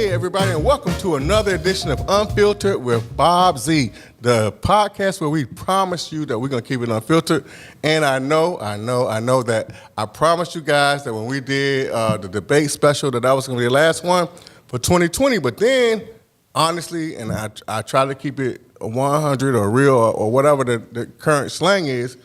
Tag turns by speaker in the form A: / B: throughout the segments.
A: Everybody, and welcome to another edition of Unfiltered with Bob Z, the podcast where we promise you that we're going to keep it unfiltered. And I know that I promised you guys that when we did the debate special that was going to be the last one for 2020. But then, honestly, and I try to keep it 100 or real or whatever the current slang is,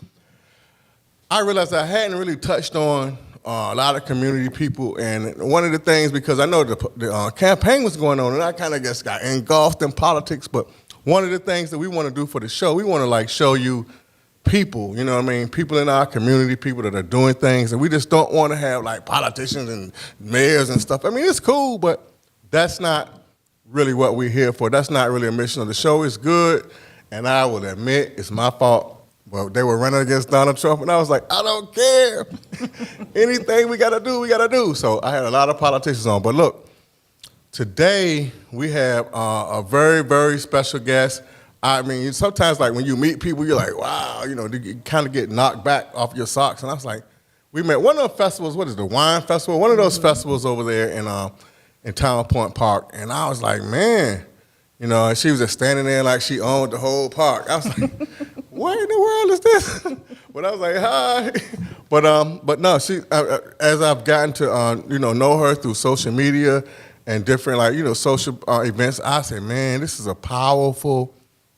A: I realized I hadn't really touched on a lot of community people, and one of the things, because I know the campaign was going on, and I kind of just got engulfed in politics, but one of the things that we want to do for the show, we want to like show you people, you know what I mean, people in our community, people that are doing things, and we just don't want to have like politicians and mayors and stuff. I mean, it's cool, but that's not really what we're here for. That's not really a mission of the show. It's good, and I will admit it's my fault. Well, they were running against Donald Trump, and I was like, I don't care. Anything we got to do, we got to do. So I had a lot of politicians on. But look, today we have a very, very special guest. I mean, sometimes like when you meet people, you're like, wow, you know, you kind of get knocked back off your socks. And I was like, we met one of the festivals, what is it, the wine festival? One of those festivals over there in Town Point Park. And I was like, man, you know, and she was just standing there like she owned the whole park. I was like, what in the world is this? But I was like, hi. But no, she. As I've gotten to know her through social media and different social events, I said, man, this is a powerful,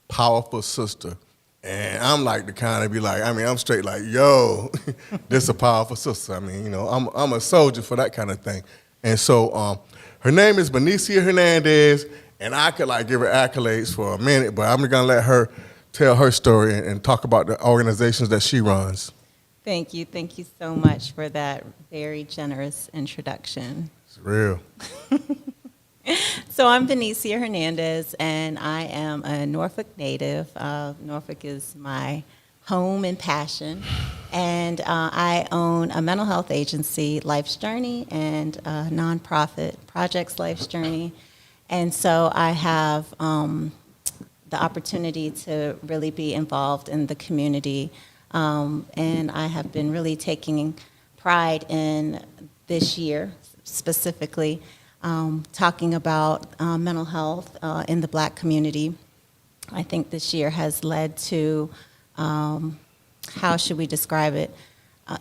A: powerful sister. And I'm like the kind of be like, I mean, I'm straight like, yo, this is a powerful sister. I mean, you know, I'm a soldier for that kind of thing. And so her name is Benicia Hernandez, and I could like give her accolades for a minute, but I'm gonna let her tell her story and talk about the organizations that she runs.
B: Thank you so much for that very generous introduction.
A: It's real.
B: So I'm Benicia Hernandez, and I am a Norfolk native. Norfolk is my home and passion, and I own a mental health agency, Life's Journey, and a nonprofit, Projects Life's Journey. And so I have the opportunity to really be involved in the community. And I have been really taking pride in this year, specifically, talking about mental health in the Black community. I think this year has led to, how should we describe it?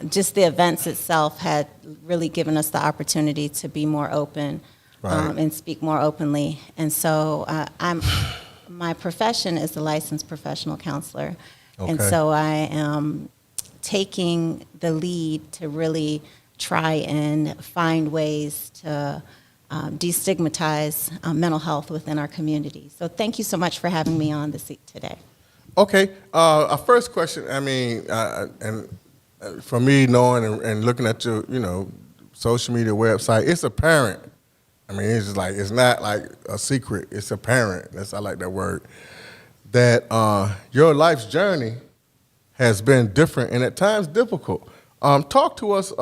B: Just the events itself had really given us the opportunity to be more open, right, and speak more openly. And so my profession is a licensed professional counselor. Okay. And so I am taking the lead to really try and find ways to destigmatize mental health within our community. So thank you so much for having me on this today. Okay.
A: Our first question, I mean, and for me knowing and looking at your, social media website, it's apparent. I mean, it's just like, it's not like a secret. It's apparent. I like that word. That your life's journey has been different and at times difficult. Talk to us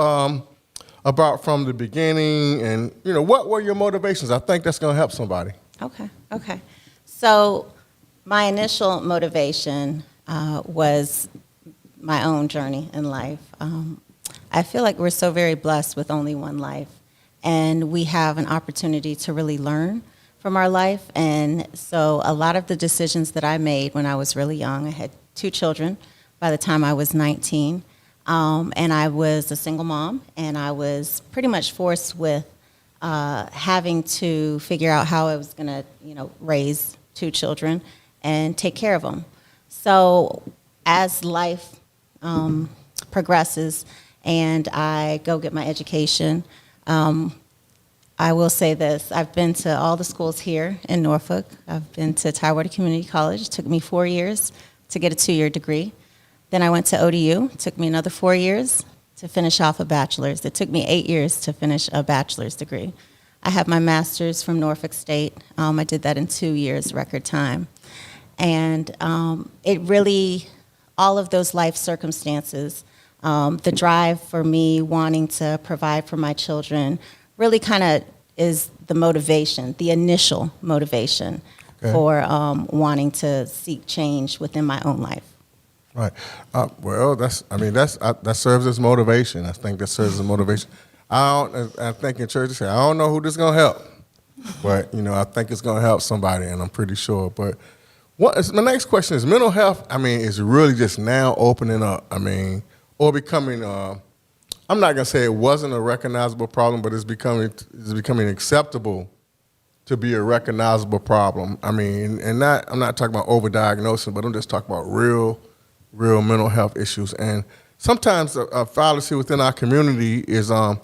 A: about from the beginning and, what were your motivations? I think that's going to help somebody.
B: Okay. So my initial motivation was my own journey in life. I feel like we're so very blessed with only one life. And we have an opportunity to really learn from our life. And so a lot of the decisions that I made when I was really young, I had 2 children by the time I was 19. And I was a single mom, and I was pretty much forced with having to figure out how I was going to, raise 2 children and take care of them. So as life progresses and I go get my education, I will say this. I've been to all the schools here in Norfolk. I've been to Tidewater Community College. It took me 4 years to get a 2-year degree. Then I went to ODU. It took me another 4 years to finish off a bachelor's. It took me 8 years to finish a bachelor's degree. I have my master's from Norfolk State. I did that in 2 years, record time. And it really, all of those life circumstances, the drive for me wanting to provide for my children really kind of is the motivation, the initial motivation for wanting to seek change within my own life.
A: Right. Well, that serves as motivation. I think that serves as motivation. I think in church they say, I don't know who this is gonna help, but I think it's gonna help somebody, and I'm pretty sure. But my next question is mental health. Is really just now opening up. Or becoming. I'm not gonna say it wasn't a recognizable problem, but it's becoming acceptable to be a recognizable problem. I'm not talking about overdiagnosing, but I'm just talking about real mental health issues. And sometimes a fallacy within our community is that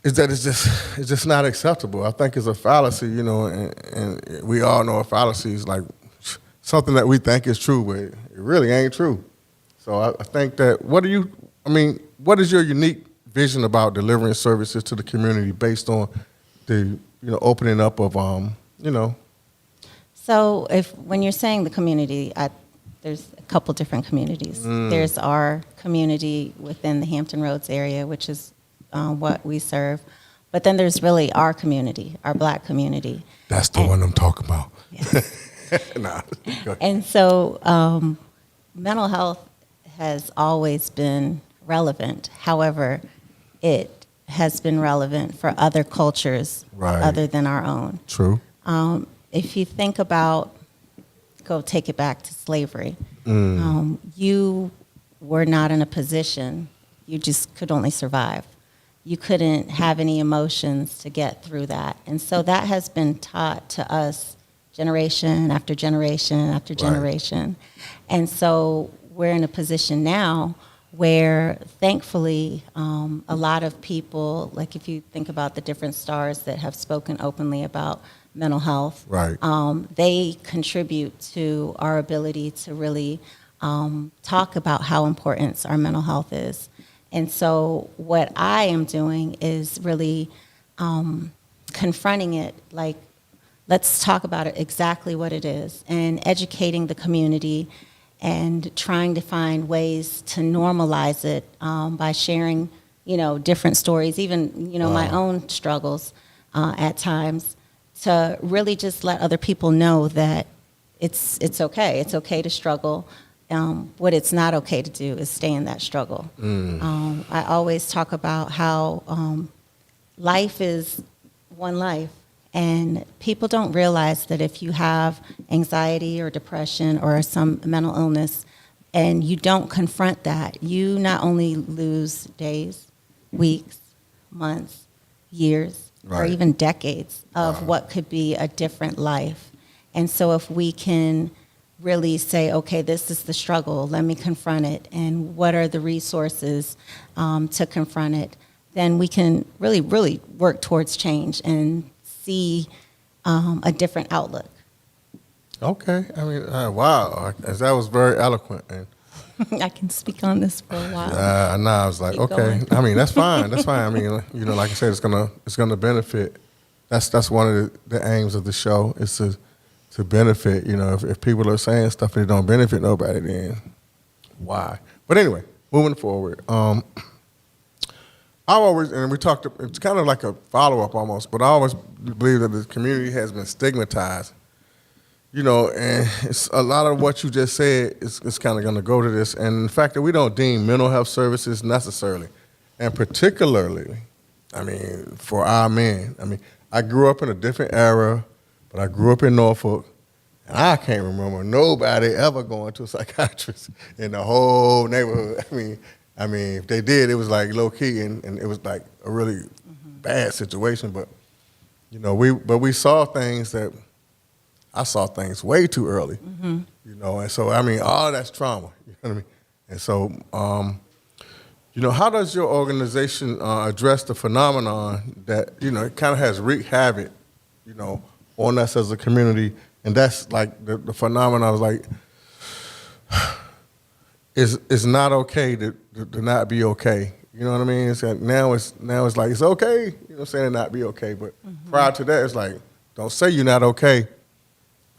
A: it's just not acceptable. I think it's a fallacy, and we all know a fallacy is like something that we think is true, but it really ain't true. So I think that what is your unique vision about delivering services to the community based on the opening up of
B: So when you're saying the community, there's a couple different communities. There's our community within the Hampton Roads area, which is what we serve. But then there's really our community, our Black community.
A: That's the one I'm talking about.
B: Yes.
A: Nah, go ahead.
B: And so mental health has always been relevant. However, it has been relevant for other cultures other than our own.
A: True.
B: If you think about, go take it back to slavery, you were not in a position, you just could only survive. You couldn't have any emotions to get through that. And so that has been taught to us generation after generation after generation. And so we're in a position now where thankfully a lot of people, like if you think about the different stars that have spoken openly about mental health, they contribute to our ability to really talk about how important our mental health is. And so what I am doing is really confronting it, like, let's talk about it exactly what it is, and educating the community and trying to find ways to normalize it by sharing, different stories, even, my own struggles at times, to really just let other people know that it's okay. It's okay to struggle. What it's not okay to do is stay in that struggle. I always talk about how life is one life, and people don't realize that if you have anxiety or depression or some mental illness and you don't confront that, you not only lose days, weeks, months, years, or even decades of what could be a different life. And so if we can really say, okay, this is the struggle, let me confront it, and what are the resources to confront it, then we can really, really work towards change and see a different outlook.
A: Okay. Wow. That was very eloquent. And
B: I can speak on this for a while.
A: I was like,
B: Keep
A: okay.
B: going.
A: That's fine. That's fine. Like I said, it's gonna benefit. That's one of the aims of the show is to benefit. If people are saying stuff and it don't benefit nobody, then why? But anyway, moving forward. I always, and we talked, it's kind of like a follow-up almost, but I always believe that the community has been stigmatized, and it's a lot of what you just said is kind of going to go to this, and the fact that we don't deem mental health services necessarily, and particularly, for our men. I grew up in a different era, but I grew up in Norfolk, and I can't remember nobody ever going to a psychiatrist in the whole neighborhood. If they did, it was like low key, and it was like a really bad situation. But we saw things that I saw things way too early. And so all that's trauma. You know what I mean? And so, how does your organization address the phenomenon that it kind of has wreaked havoc, on us as a community, and that's like the phenomenon of like. it's not okay to not be okay. You know what I mean? It's like, now it's like it's okay. You know what I'm saying? To not be okay. But prior to that, it's like, don't say you're not okay.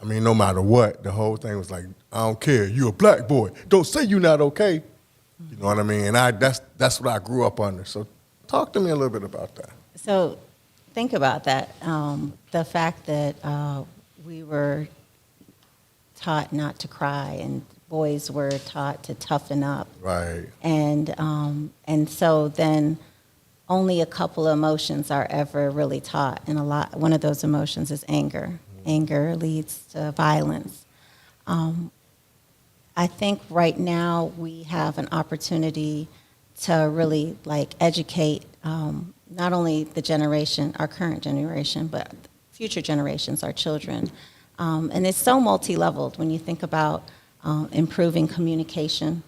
A: I mean, no matter what, the whole thing was like, I don't care. You a black boy. Don't say you're not okay. You know what I mean? And that's what I grew up under. So talk to me a little bit about that.
B: So think about that. The fact that we were taught not to cry and boys were taught to toughen up.
A: Right.
B: And so then only a couple of emotions are ever really taught. And one of those emotions is anger. Mm-hmm. Anger leads to violence. I think right now we have an opportunity to really educate not only the generation, our current generation, but future generations, our children. And it's so multi-leveled when you think about improving communication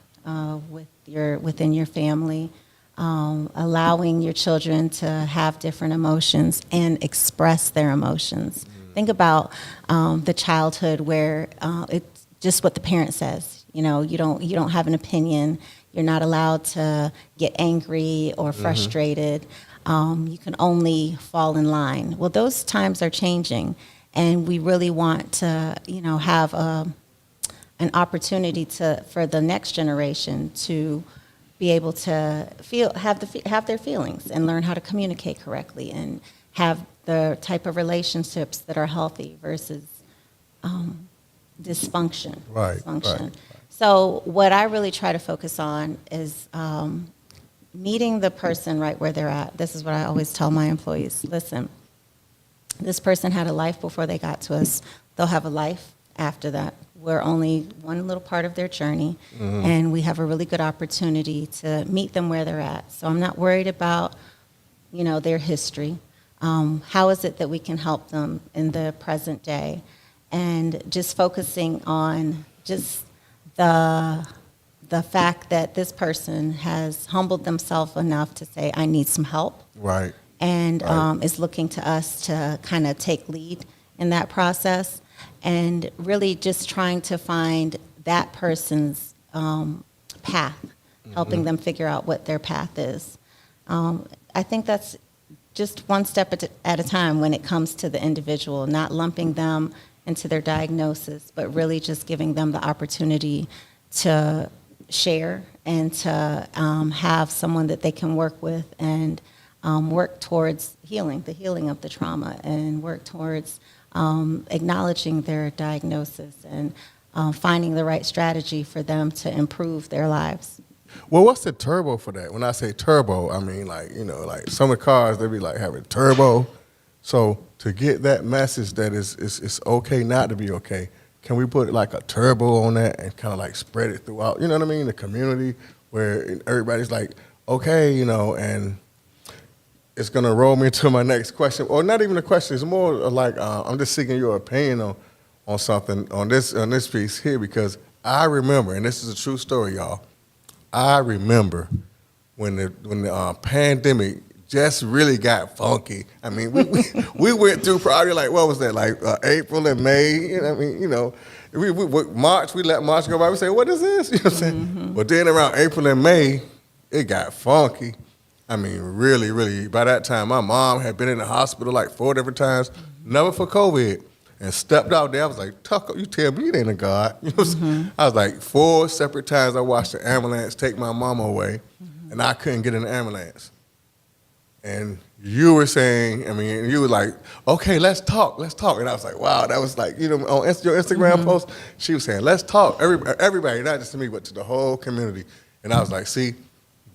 B: within your family, allowing your children to have different emotions and express their emotions. Mm-hmm. Think about the childhood where it's just what the parent says. You know, you don't have an opinion. You're not allowed to get angry or frustrated. You can only fall in line. Well, those times are changing, and we really want to, have an opportunity for the next generation to be able to have their feelings and learn how to communicate correctly and have the type of relationships that are healthy versus dysfunction.
A: Right.
B: Dysfunction.
A: Right.
B: So what I really try to focus on is meeting the person right where they're at. This is what I always tell my employees. Listen, this person had a life before they got to us. They'll have a life after that. We're only one little part of their journey, and we have a really good opportunity to meet them where they're at. So I'm not worried about, their history. How is it that we can help them in the present day? And just focusing on just the fact that this person has humbled themselves enough to say, I need some help.
A: Right.
B: And is looking to us to kind of take lead in that process, and really just trying to find that person's path, helping them figure out what their path is. I think that's just one step at a time when it comes to the individual, not lumping them into their diagnosis, but really just giving them the opportunity to share and to have someone that they can work with and work towards the healing of the trauma, and work towards acknowledging their diagnosis and finding the right strategy for them to improve their lives.
A: Well, what's the turbo for that? When I say turbo, I mean like some of the cars, they be like having turbo. So to get that message that it's okay not to be okay, can we put like a turbo on that and kind of like spread it throughout, you know what I mean, the community, where everybody's like, okay, and it's going to roll me into my next question, or not even a question, it's more like I'm just seeking your opinion on something, on this piece here, because I remember, and this is a true story, y'all, I remember when the pandemic just really got funky. I mean, we went through probably like, what was that, like April and May, March, we let March go by, we say, what is this? You know what I'm saying? Mm-hmm. But then around April and May, it got funky. I mean, really, really, by that time, my mom had been in the hospital like 4 different times, never for COVID, and stepped out there. I was like, Tucker, you tell me it ain't a God. You know what I'm saying? I was like, 4 separate times I watched the ambulance take my mama away, and I couldn't get in the ambulance. And you were saying, you were like, okay, let's talk. And I was like, wow, that was like, on your Instagram post, she was saying, let's talk. Everybody, not just to me, but to the whole community. And I was like, see,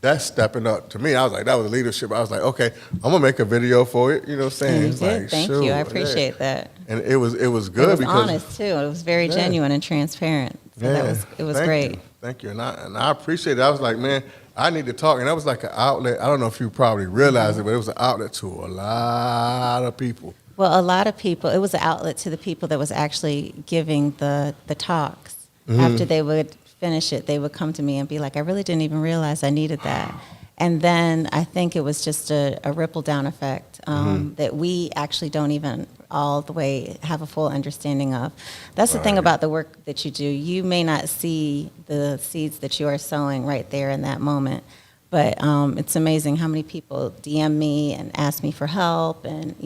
A: that's stepping up to me. I was like, that was leadership. I was like, okay, I'm going to make a video for it. You know what I'm saying?
B: And you did. Thank you. I appreciate that.
A: And it was good.
B: It was
A: because
B: honest, too. It was very genuine and transparent. So it was great.
A: Thank you. And I appreciate it. I was like, man, I need to talk. And that was like an outlet. I don't know if you probably realized it, but it was an outlet to a lot of people.
B: Well, a lot of people. It was an outlet to the people that was actually giving the talks. After they would finish it, they would come to me and be like, I really didn't even realize I needed that. And then I think it was just a ripple down effect that we actually don't even all the way have a full understanding of. That's the thing
A: Right.
B: about the work that you do. You may not see the seeds that you are sowing right there in that moment, but it's amazing how many people DM me and ask me for help and,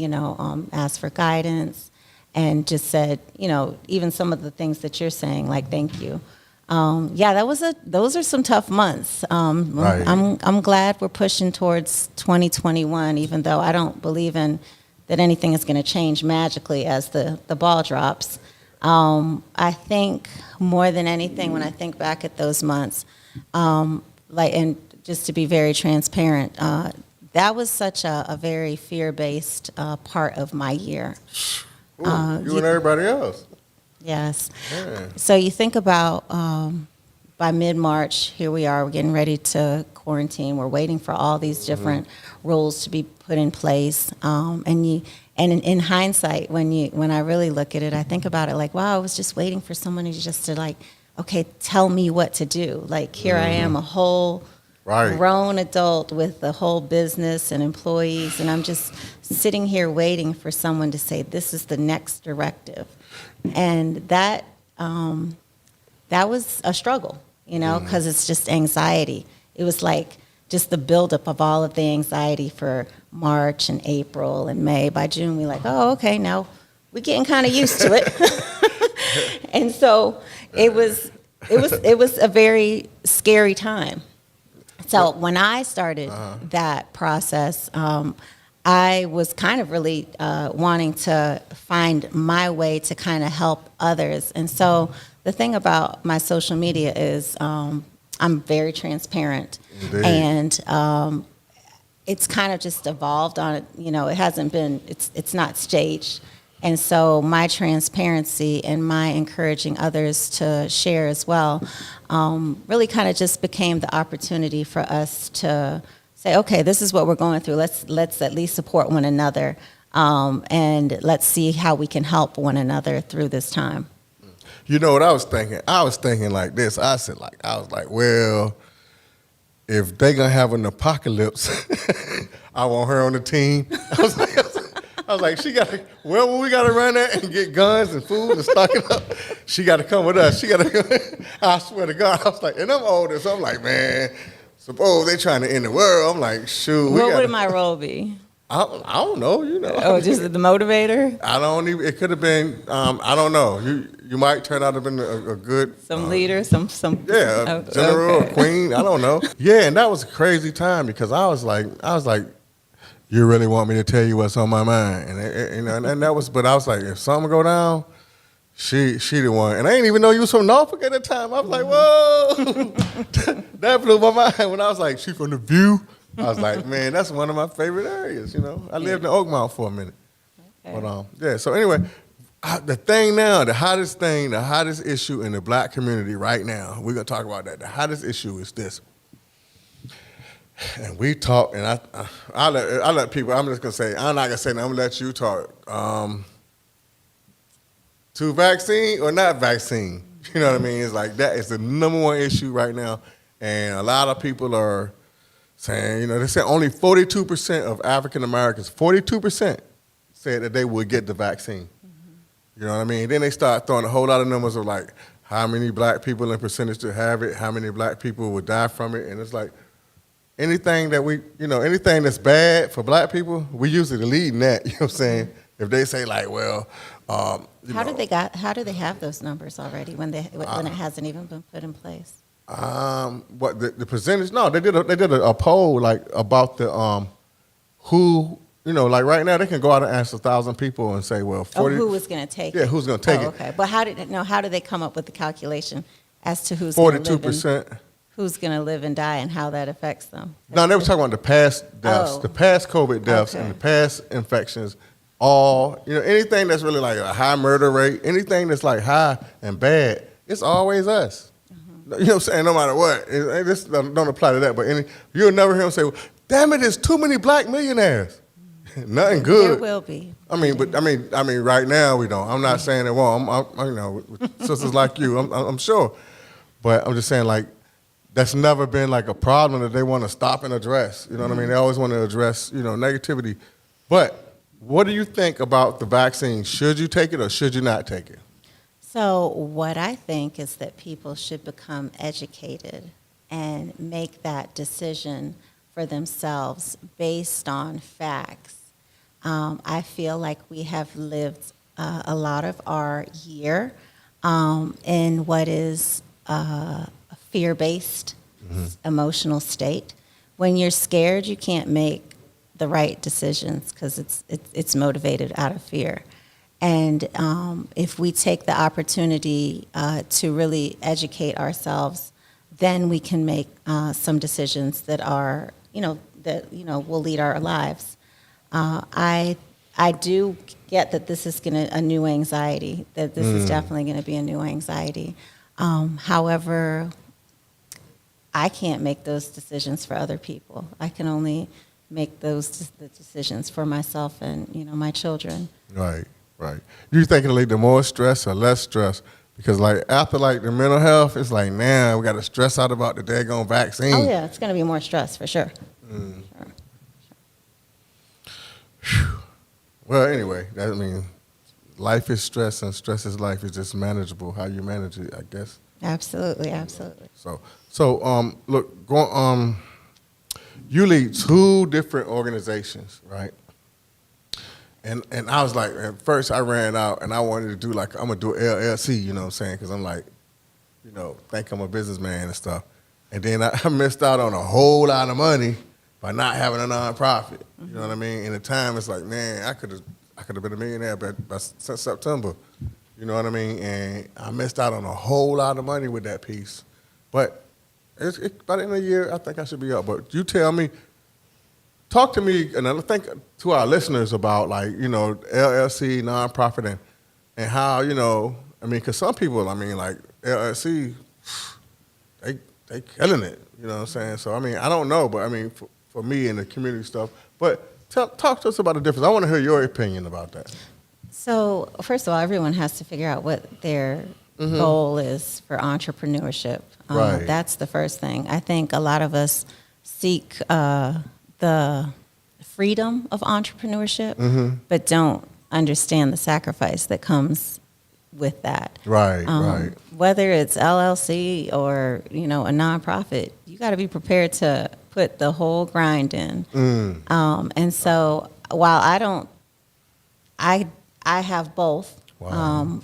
B: ask for guidance and just said, even some of the things that you're saying, like, thank you. Those are some tough months.
A: Right.
B: I'm glad we're pushing towards 2021, even though I don't believe in that anything is going to change magically as the ball drops. I think more than anything, when I think back at those months, and just to be very transparent, that was such a very fear-based part of my year.
A: Ooh, you and everybody else.
B: Yes.
A: Yeah.
B: So you think about by mid-March, here we are, we're getting ready to quarantine. We're waiting for all these different rules to be put in place. And in hindsight, when I really look at it, I think about it like, wow, I was just waiting for someone to okay, tell me what to do. Like, here I am, a whole
A: Right.
B: grown adult with the whole business and employees, and I'm just sitting here waiting for someone to say, this is the next directive. And that was a struggle, because it's just anxiety. It was like just the buildup of all of the anxiety for March and April and May. By June, we're like, oh, okay, now we're getting kind of used to it. And so it was a very scary time. So when I started that process, I was kind of really wanting to find my way to kind of help others. And so the thing about my social media is I'm very transparent.
A: Indeed.
B: And it's kind of just evolved on it. It hasn't been, it's not staged. And so my transparency and my encouraging others to share as well really kind of just became the opportunity for us to say, okay, this is what we're going through. Let's at least support one another, and let's see how we can help one another through this time.
A: You know what I was thinking? I was thinking like this. I was like, well, if they gonna have an apocalypse, I want her on the team. I was like, when we gotta run that and get guns and food and stock it up, she gotta come with us. I swear to God, I was like, and I'm older, so I'm like, man, suppose they trying to end the world. I'm like, shoot.
B: What would my role be?
A: I don't know,
B: Oh, just the motivator?
A: I don't even, it could have been, I don't know. You might turn out to have been a good.
B: Some leader, some.
A: Yeah, a general,
B: okay.
A: a queen, I don't know. Yeah, and that was a crazy time because I was like, you really want me to tell you what's on my mind? And that was, but I was like, if something go down, she the one. And I didn't even know you was from Norfolk at the time. I was like, whoa. That blew my mind when I was like, she from the View. I was like, man, that's one of my favorite areas, I lived in Oakmont for a minute.
B: Okay.
A: But yeah, so anyway, the thing now, the hottest issue in the black community right now, we're going to talk about that. The hottest issue is this. And we talk, and I let people, I'm just going to say, I'm not going to say nothing, I'm going to let you talk. To vaccine or not vaccine, you know what I mean? It's like that is the number one issue right now. And a lot of people are saying, they say only 42% of African Americans, 42% said that they would get the vaccine. Mm-hmm. You know what I mean? Then they start throwing a whole lot of numbers of like how many black people in percentage to have it, how many black people would die from it. And it's like, anything anything that's bad for black people, we usually lead in that, you know what I'm saying? If they say like, well,
B: How do they have those numbers already when it hasn't even been put in place?
A: What the percentage? No, they did a poll like about the who, like right now they can go out and ask 1,000 people and say, well, 40.
B: Who was going to take it?
A: Yeah, who's going to take it?
B: Okay, but how do they come up with the calculation as to who's
A: 42%.
B: Who's going to live and die and how that affects them?
A: No, they were talking about the past deaths, the past COVID deaths,
B: Okay.
A: and the past infections. All, anything that's really like a high murder rate, anything that's like high and bad, it's always us. Mm-hmm. You know what I'm saying? No matter what. This don't apply to that, but you'll never hear them say, well, damn it, there's too many black millionaires. Nothing good.
B: There will be.
A: I mean, right now we don't. I'm not saying it won't. With sisters like you, I'm sure. But I'm just saying, like, that's never been like a problem that they want to stop and address. You know what I mean? They always want to address, negativity. But what do you think about the vaccine? Should you take it or should you not take it?
B: So what I think is that people should become educated and make that decision for themselves based on facts. I feel like we have lived a lot of our year in what is a fear-based emotional state. When you're scared, you can't make the right decisions because it's motivated out of fear. And if we take the opportunity to really educate ourselves, then we can make some decisions that are, will lead our lives. I do get that this is a new anxiety, that this is definitely going to be a new anxiety. However, I can't make those decisions for other people. I can only make the decisions for myself and, my children.
A: Right. Do you think it'll lead to more stress or less stress? Because after the mental health, it's now we got to stress out about the daggone vaccine.
B: Oh yeah, it's going to be more stress for sure.
A: Sure. Well, anyway, life is stress and stress is life. It's just manageable how you manage it, I guess.
B: Absolutely.
A: So look, you lead 2 different organizations, right? And I was at first I ran out and I wanted to do I'm gonna do an LLC, you know what I'm saying? Because I'm think I'm a businessman and stuff. And then I missed out on a whole lot of money by not having a nonprofit. You know what I mean? In the time, it's man, I could have been a millionaire since September. You know what I mean? And I missed out on a whole lot of money with that piece. But by the end of the year, I think I should be up. But you tell me, talk to me, and I think to our listeners about LLC, nonprofit, and how because some people, LLC, they killing it. You know what I'm saying? So I don't know, but for me and the community stuff. But talk to us about the difference. I want to hear your opinion about that.
B: So first of all, everyone has to figure out what their goal is for entrepreneurship.
A: Right.
B: That's the first thing. I think a lot of us seek the freedom of entrepreneurship, but don't understand the sacrifice that comes with that.
A: Right.
B: Whether it's LLC or a nonprofit, you got to be prepared to put the whole grind in. And so while I have both.
A: Wow.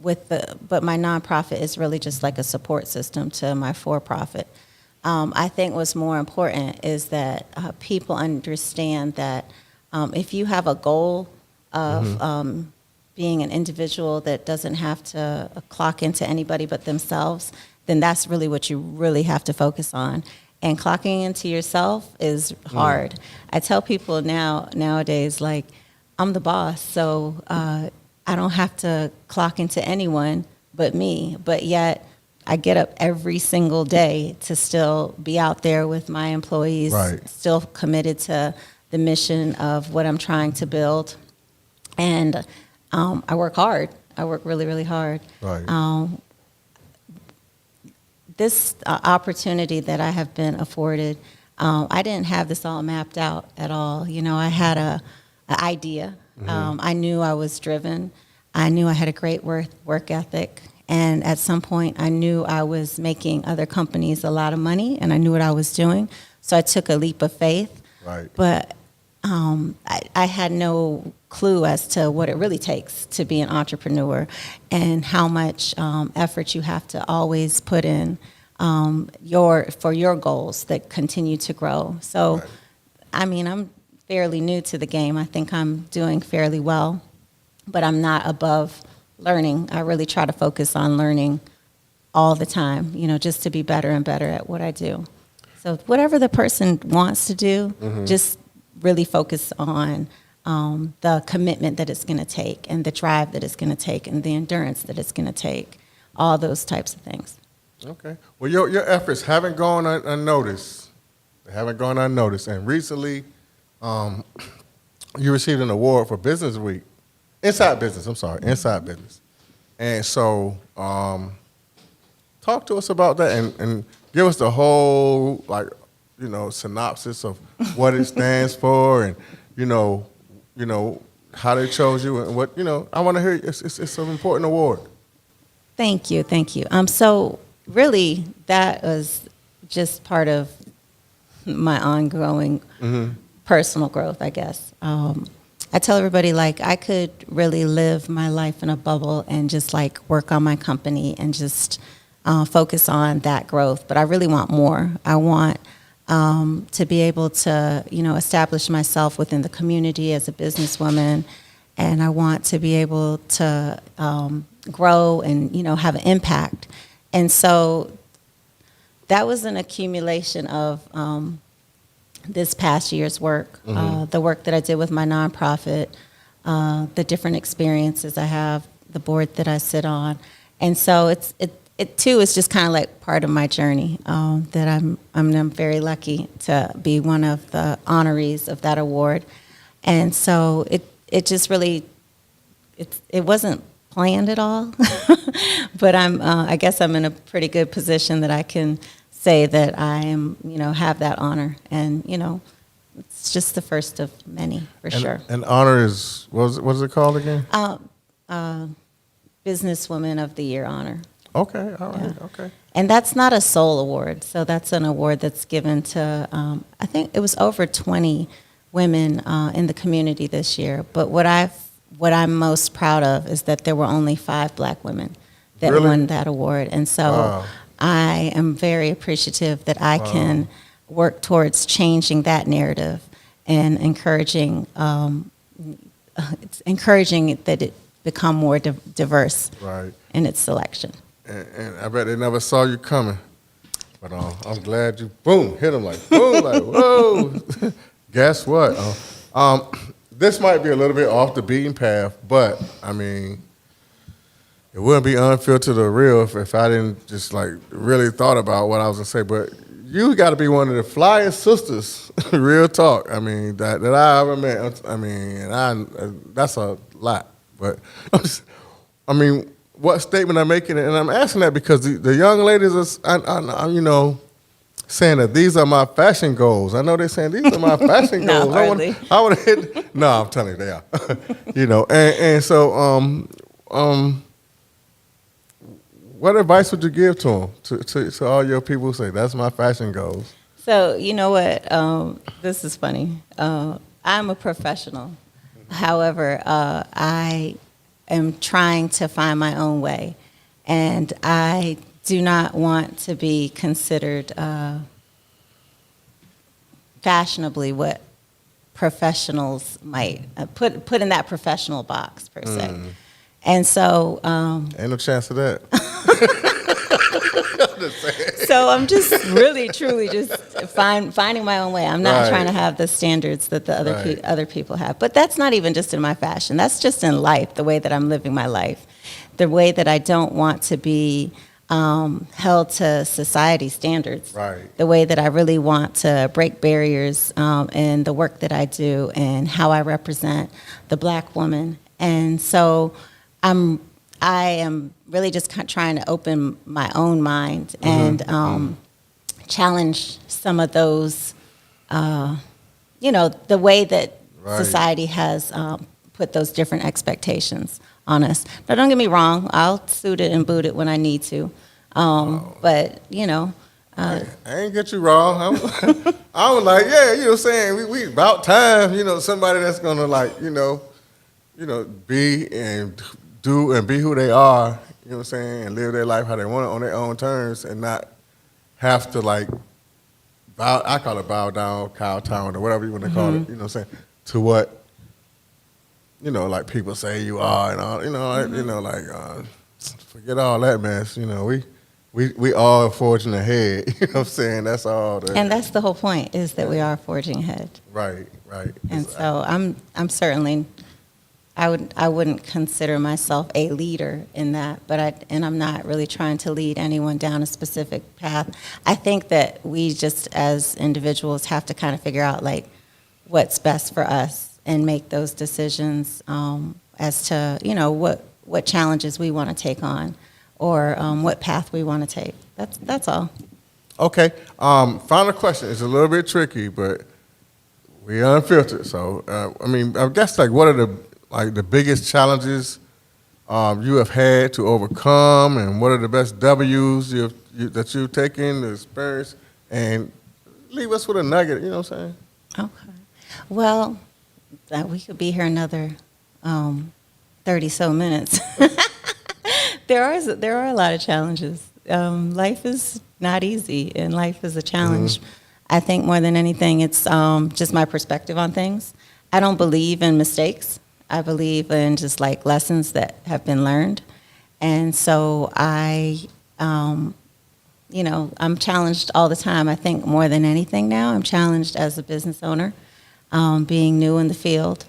B: But my nonprofit is really just like a support system to my for-profit. I think what's more important is that people understand that if you have a goal of being an individual that doesn't have to clock into anybody but themselves, then that's really what you really have to focus on. And clocking into yourself is hard. I tell people nowadays, I'm the boss, so I don't have to clock into anyone but me, but yet I get up every single day to still be out there with my employees, still committed to the mission of what I'm trying to build. And I work hard. I work really, really hard.
A: Right.
B: This opportunity that I have been afforded, I didn't have this all mapped out at all. I had an idea. I knew I was driven. I knew I had a great work ethic. And at some point, I knew I was making other companies a lot of money, and I knew what I was doing. So I took a leap of faith.
A: Right.
B: But I had no clue as to what it really takes to be an entrepreneur and how much effort you have to always put in for your goals that continue to grow. So, I'm fairly new to the game. I think I'm doing fairly well, but I'm not above learning. I really try to focus on learning all the time, just to be better and better at what I do. So whatever the person wants to do, just really focus on the commitment that it's going to take and the drive that it's going to take and the endurance that it's going to take, all those types of things.
A: Okay. Well, your efforts haven't gone unnoticed. They haven't gone unnoticed. And recently, you received an award for Business Week. Inside Business. And so talk to us about that and give us the whole, synopsis of what it stands for and, how they chose you and what, I want to hear. It's an important award.
B: Thank you, thank you. So really, that was just part of my ongoing personal growth, I guess. I tell everybody, like, I could really live my life in a bubble and just, like, work on my company and just focus on that growth. But I really want more. I want to be able to, establish myself within the community as a businesswoman. And I want to be able to grow and, have an impact. And so that was an accumulation of this past year's work, the work that I did with my nonprofit, the different experiences I have, the board that I sit on. And so it too is just kind of like part of my journey, that I'm very lucky to be one of the honorees of that award. And so it just really, it wasn't planned at all, but I guess I'm in a pretty good position that I can say that I am, have that honor. And, it's just the first of many, for sure.
A: And honor is, what is it called again?
B: Businesswoman of the Year honor.
A: Okay, all right,
B: Yeah.
A: okay.
B: And that's not a sole award. So that's an award that's given to, I think it was over 20 women in the community this year. But what I'm most proud of is that there were only 5 black women that
A: Really?
B: won that award. And so
A: Wow.
B: I am very appreciative that I can work towards changing that narrative and encouraging that it become more diverse
A: Right.
B: in its selection.
A: And I bet they never saw you coming. But I'm glad you, boom, hit them like, boom, like, whoa. Guess what? This might be a little bit off the beaten path, but, I mean, it wouldn't be unfiltered or real if I didn't just, like, really thought about what I was going to say. But you got to be one of the flyest sisters, real talk. I mean, that I ever met. I mean, that's a lot. But, I mean, what statement I'm making, and I'm asking that because the young ladies are, saying that these are my fashion goals. I know they're saying these are my fashion
B: No,
A: goals.
B: hardly.
A: I want to hit. No, I'm telling you, they are. And so, what advice would you give to them, to all your people who say that's my fashion goals?
B: So, you know what? This is funny. I'm a professional. However, I am trying to find my own way, and I do not want to be considered fashionably what professionals might put in that professional box per se. And so,
A: Ain't no chance of that.
B: so I'm just really, truly just finding my own way. I'm not
A: Right.
B: trying to have the standards that the
A: Right.
B: other people have. But that's not even just in my fashion. That's just in life, the way that I'm living my life, the way that I don't want to be held to society standards.
A: Right.
B: The way that I really want to break barriers in the work that I do and how I represent the black woman. And so I am really just trying to open my own mind and challenge some of those, the way that
A: Right.
B: society has put those different expectations on us. Now, don't get me wrong, I'll suit it and boot it when I need to. But,
A: I ain't get you wrong. I was like, yeah, you know what I'm saying? We about time, somebody that's gonna be and do and be who they are, you know what I'm saying, and live their life how they want it on their own terms and not have to I call it bow down, kowtown, or whatever you want to call it, you know what I'm saying, to what, like people say you are and all, forget all that mess, we all forging ahead, you know what I'm saying, that's all.
B: and that's the whole point, is that we are forging ahead.
A: Right.
B: And so I'm certainly, I wouldn't consider myself a leader in that, but I'm not really trying to lead anyone down a specific path. I think that we just as individuals have to kind of figure out what's best for us and make those decisions as to what challenges we want to take on or what path we want to take. That's all.
A: Okay. Final question. It's a little bit tricky, but we unfiltered. So, I guess what are like the biggest challenges you have had to overcome, and what are the best W's that you've taken, the experience, and leave us with a nugget. You know what I'm saying?
B: Okay. Well, we could be here another 30 so minutes. There are a lot of challenges. Life is not easy, and life is a challenge. I think more than anything, it's just my perspective on things. I don't believe in mistakes. I believe in just like lessons that have been learned. And so I'm challenged all the time. I think more than anything now, I'm challenged as a business owner, being new in the field,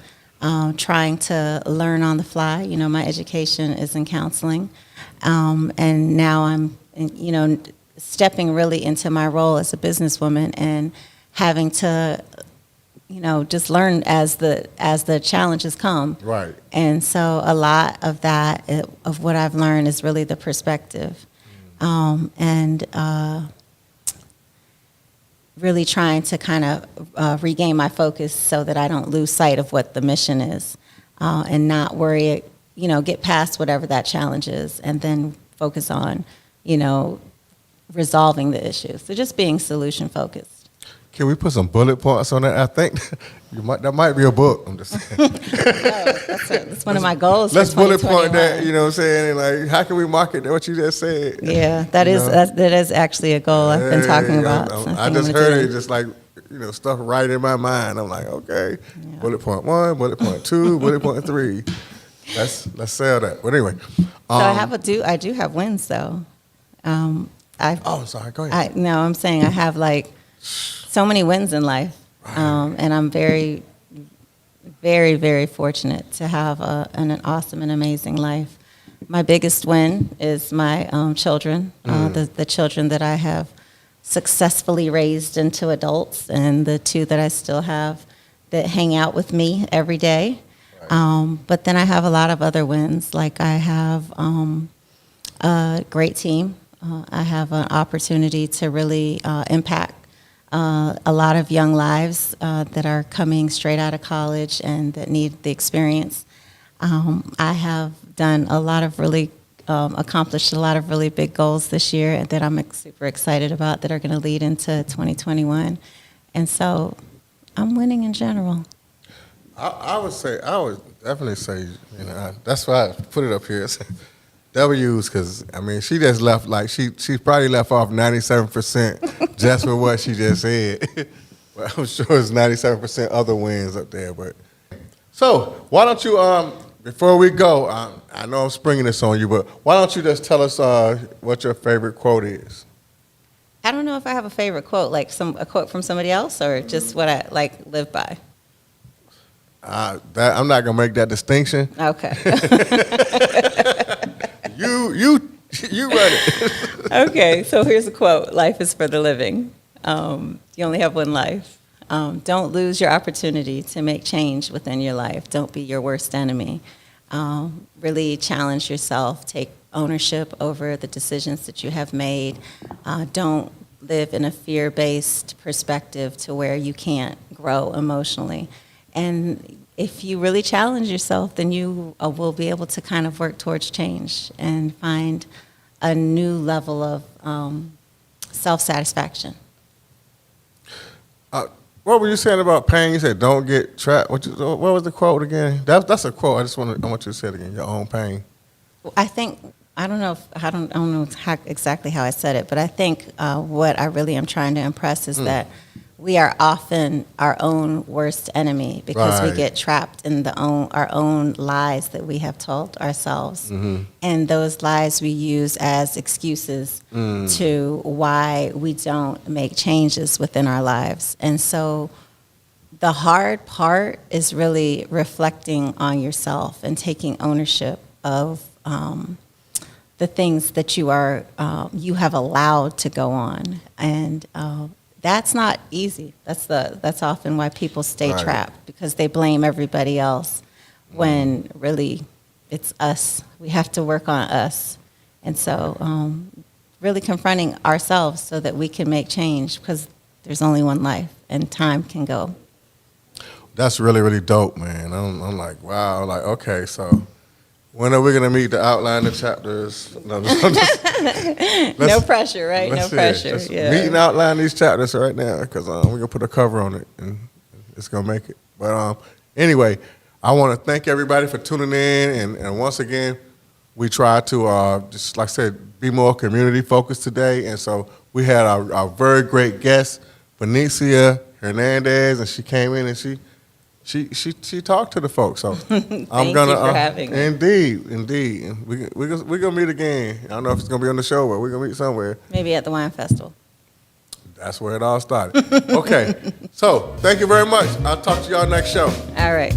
B: trying to learn on the fly. You know, my education is in counseling. And now I'm, stepping really into my role as a businesswoman and having to, just learn as the challenges come.
A: Right.
B: And so a lot of that, of what I've learned is really the perspective. And really trying to kind of regain my focus so that I don't lose sight of what the mission is, and not worry, get past whatever that challenge is and then focus on, resolving the issue. So just being solution focused.
A: Can we put some bullet points on that? I think that might be a book. I'm just saying.
B: That's one of my goals.
A: Let's
B: for
A: bullet point
B: 2021.
A: that, you know what I'm saying? And like, how can we market what you just said?
B: Yeah, that is actually a goal I've been talking about.
A: I just heard it just like, stuff right in my mind. I'm like, okay, bullet point 1, bullet point 2, bullet point 3. Let's sell that. But anyway.
B: So I do have wins though.
A: Sorry, go ahead.
B: I'm saying I have like so many wins in life. And I'm very, very, very fortunate to have an awesome and amazing life. My biggest win is my children, the children that I have successfully raised into adults, and the 2 that I still have that hang out with me every day. But then I have a lot of other wins. Like I have a great team. I have an opportunity to really impact a lot of young lives that are coming straight out of college and that need the experience. I have done a lot of really, accomplished a lot of really big goals this year that I'm super excited about that are going to lead into 2021. And so I'm winning in general.
A: I would definitely say, that's why I put it up here. W's, because she just left she probably left off 97% just with what she just said. But I'm sure it's 97% other wins up there. But so why don't you before we go, I know I'm springing this on you, but why don't you just tell us what your favorite quote is?
B: I don't know if I have a favorite quote, like a quote from somebody else, or just what I live by.
A: I'm not gonna make that distinction.
B: Okay.
A: You run it.
B: Okay, so here's a quote: "Life is for the living. You only have one life. Don't lose your opportunity to make change within your life. Don't be your worst enemy. Really challenge yourself. Take ownership over the decisions that you have made. Don't live in a fear-based perspective to where you can't grow emotionally. And if you really challenge yourself, then you will be able to kind of work towards change and find a new level of self-satisfaction."
A: What were you saying about pain? You said don't get trapped. What was the quote again? That's a quote. I want you to say it again. Your own pain.
B: I don't know exactly how I said it, but I think what I really am trying to impress is that we are often our own worst enemy because we get trapped in our own lies that we have told ourselves. And those lies we use as excuses to why we don't make changes within our lives. And so the hard part is really reflecting on yourself and taking ownership of the things that you have allowed to go on. And that's not easy. That's often why people stay trapped, because they blame everybody else when really it's us. We have to work on us. And so really confronting ourselves so that we can make change, because there's only one life and time can go.
A: That's really, really dope, man. I'm like, wow, like, okay, so when are we going to meet to outline the chapters? No,
B: No pressure, right? No pressure. Yeah.
A: Meet and outline these chapters right now because we're going to put a cover on it and it's going to make it. But anyway, I want to thank everybody for tuning in. And once again, we try to, just like I said, be more community focused today. And so we had our very great guest, Benicia Hernandez, and she came in and she talked to the folks. So I'm gonna
B: you for having me.
A: Indeed. And we're gonna meet again. I don't know if it's gonna be on the show, but we're gonna meet somewhere.
B: Maybe at the wine festival.
A: That's where it all started. Okay. So thank you very much. I'll talk to y'all next show.
B: All right.